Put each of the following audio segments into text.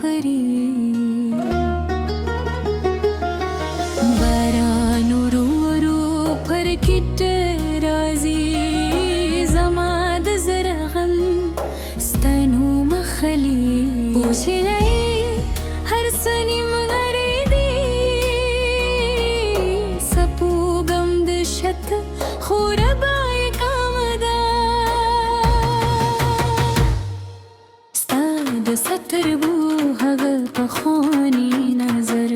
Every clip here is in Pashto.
طريق بارانو فركت رازي زماد زرغم استنو مخلي وشلعي هرسني مغردي سپو غم دشت خورباي كامدا استاد ستر بو هغ پخواني نظر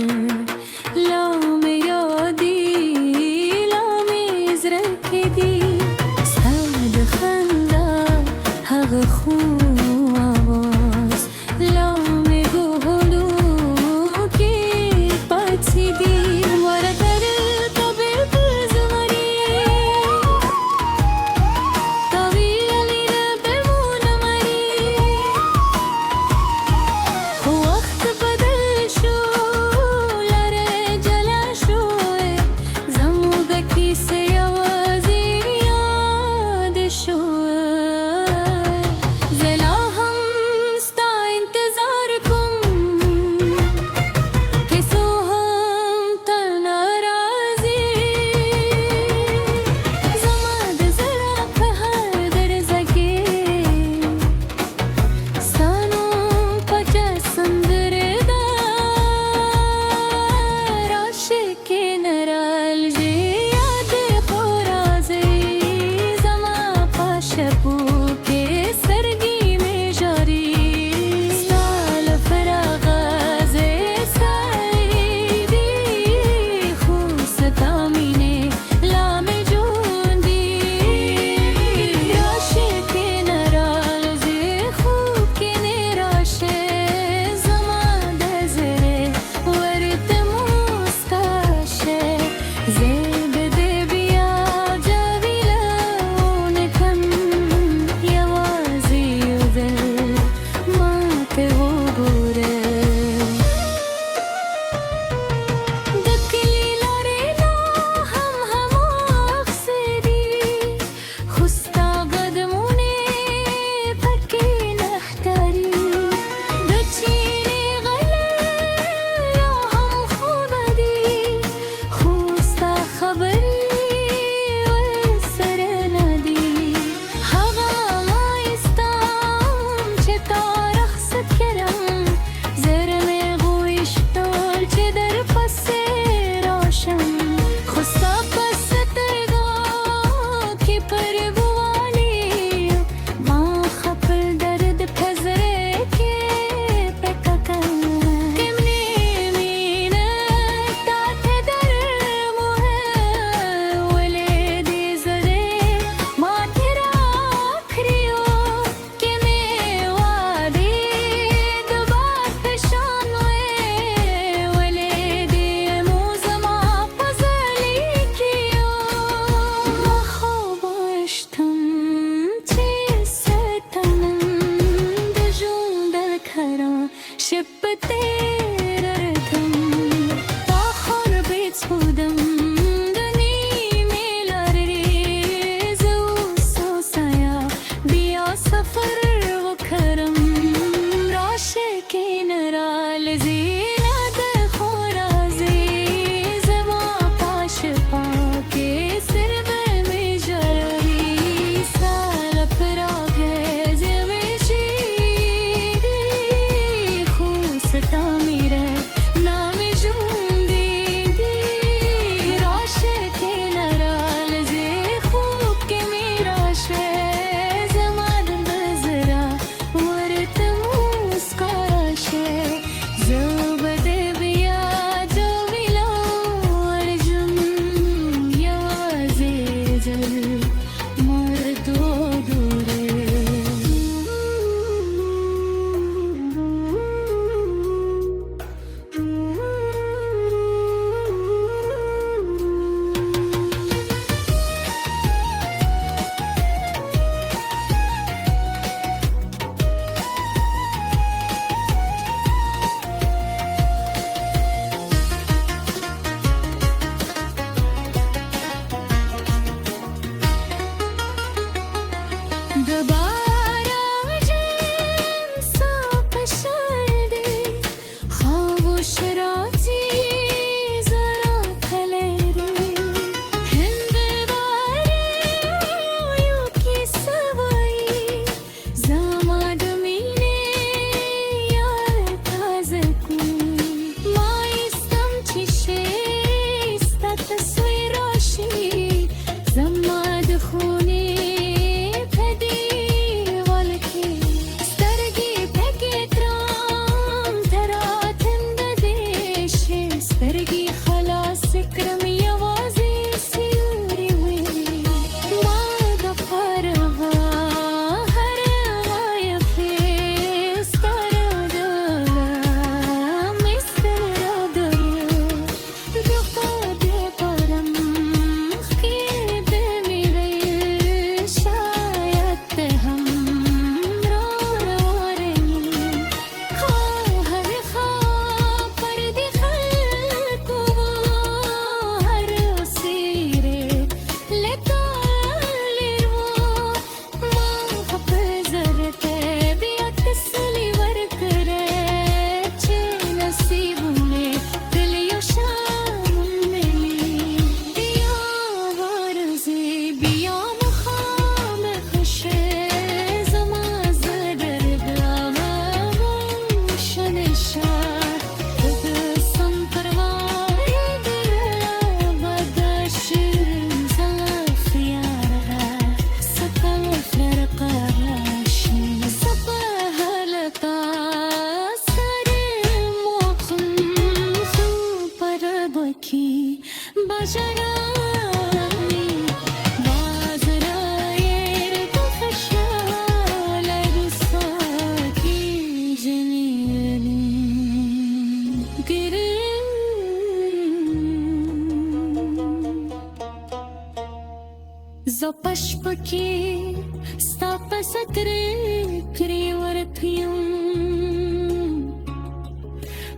لام یادی لام زرک دی استاد خندا هغ خو آواز لام گهلو کی پاچی دی وردر تبر بزمری طویلی بمون مری وقت بدل شو لره جلا شو زموږ کیسه یوازې یاد شو زلا هم ستا انتظار کوم هیڅو هم تل ناراضي زما د زړه په هر درزه کې ستا نوم پټه سندره ده عاشق نرالجي یاد خو راځي زما په شپو کې سرګي مې ژاړي ستا له فراغه زه سایې دي خو ستا مینې لا مې ژوندي عاشق نرالجي خوب کې نه راشه زما د زړه ورته موسکا شه زه به دې بیا جاویلونه کم یوازې یو ځل ماته وګوره د کلي لارې لا هم هماغسې دي خو ستا قدمونه پکې نه ښکاري د چینې غله یا هم خوبه دي خو ستا خبرې ورسره نه دي هغه مایستان چې تا رخصت کړم زړه مې غوښتل چې در پسې راشم خو ستا په سترګو کې پرګوالي ما خپل درد په زړه کې پټ کړ کمنې مینه تا ته درموه ولې دې زړه ماته راکړیو کمې وادي د باد په شان وې ولې دې مو زما په زړه کې ما خوب وشتم چې ستنم د ژوند کړم شپ تیرردم تا خور بیت بودم د نیمې لارې زه اوس سایا بیا سفر وکړم راشه کې نه رالځي نه در خو راځي زما په شپه کې سر به مې ژړوي ستا له فراقه زه مې شیري خو ستا میره نا مې ژوندي دي راشه کې نه رالځي خوب کې مې راشه زما د زړه ورته موسکا راشه زه به دې بیا جوړیلا ورژم یوازې ځل مردو د باران جام سا په شر دی بسكري كري ورثيم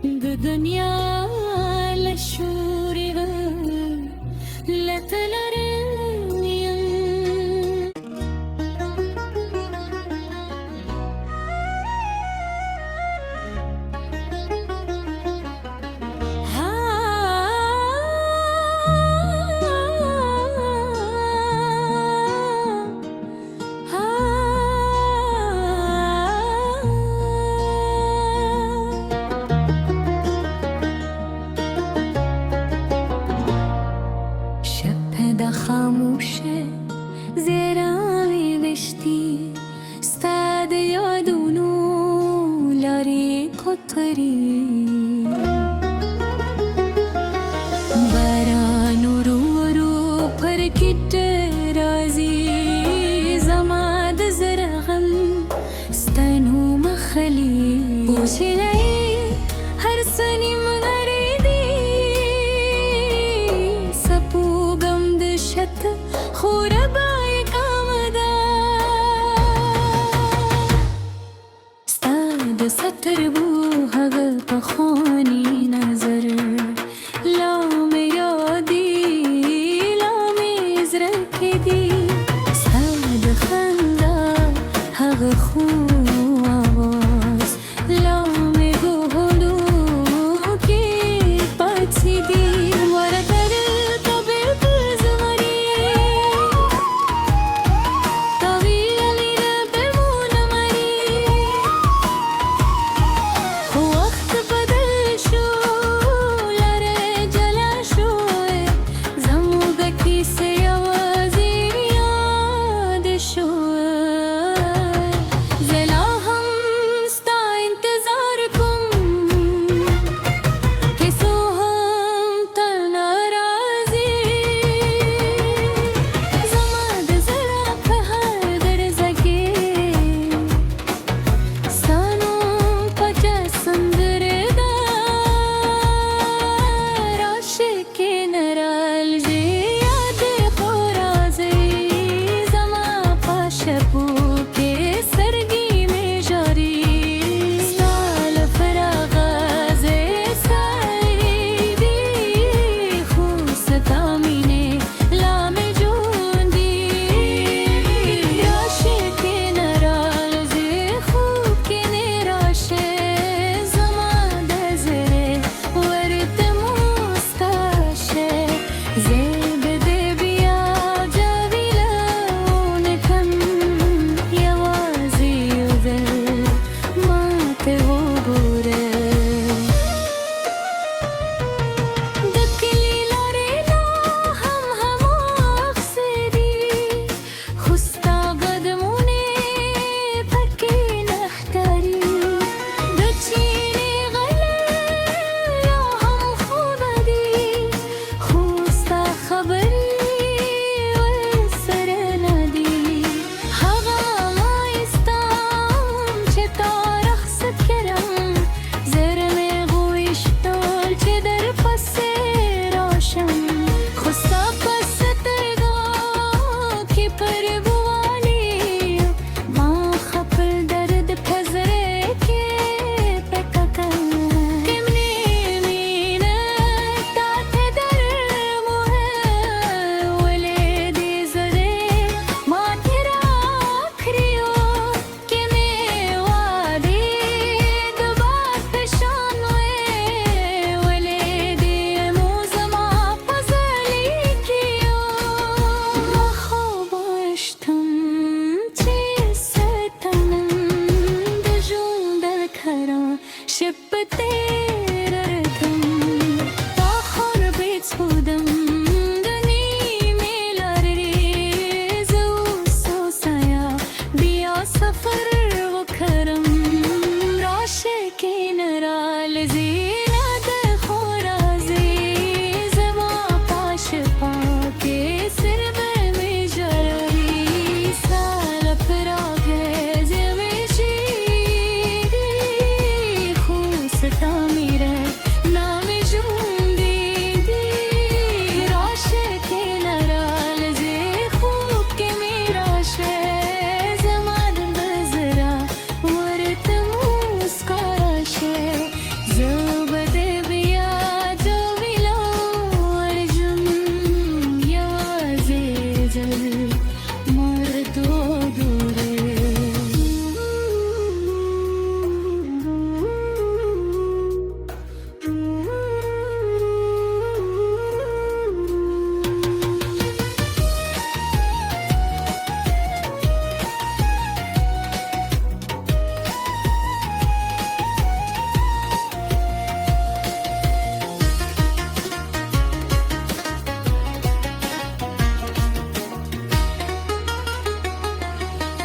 دنيا لشوري لا تلارنيم شب خاموشه زیرای دشتی استاد یادونو لاری کتری بارانو رو پر کت رازی زماد زرغم استنو مخلی بوشلای هر سنی مغردی سپو گم دشت خوربای کامدا استاد ستر بو هغ پخوانی نظر لام یادی لام زرکی دی استاد خندا هغ خو آواز لام گهلو کی پاچی دی ورتر طبیب زمری طویلی رب مونمری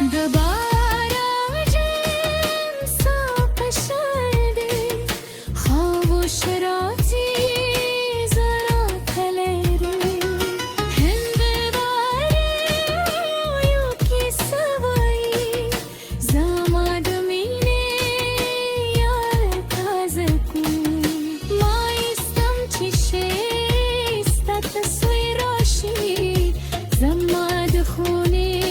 دوباره جم صبح شده خاموش راتی زرا تلری هم بباره یکی سوایی زمان دمینه یار تازه کن ما ایستم چیشه ایستا تصویراشی زمان دخونه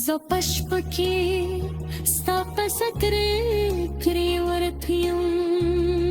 Zopaš paki, stapa sakre, krivar thiyum.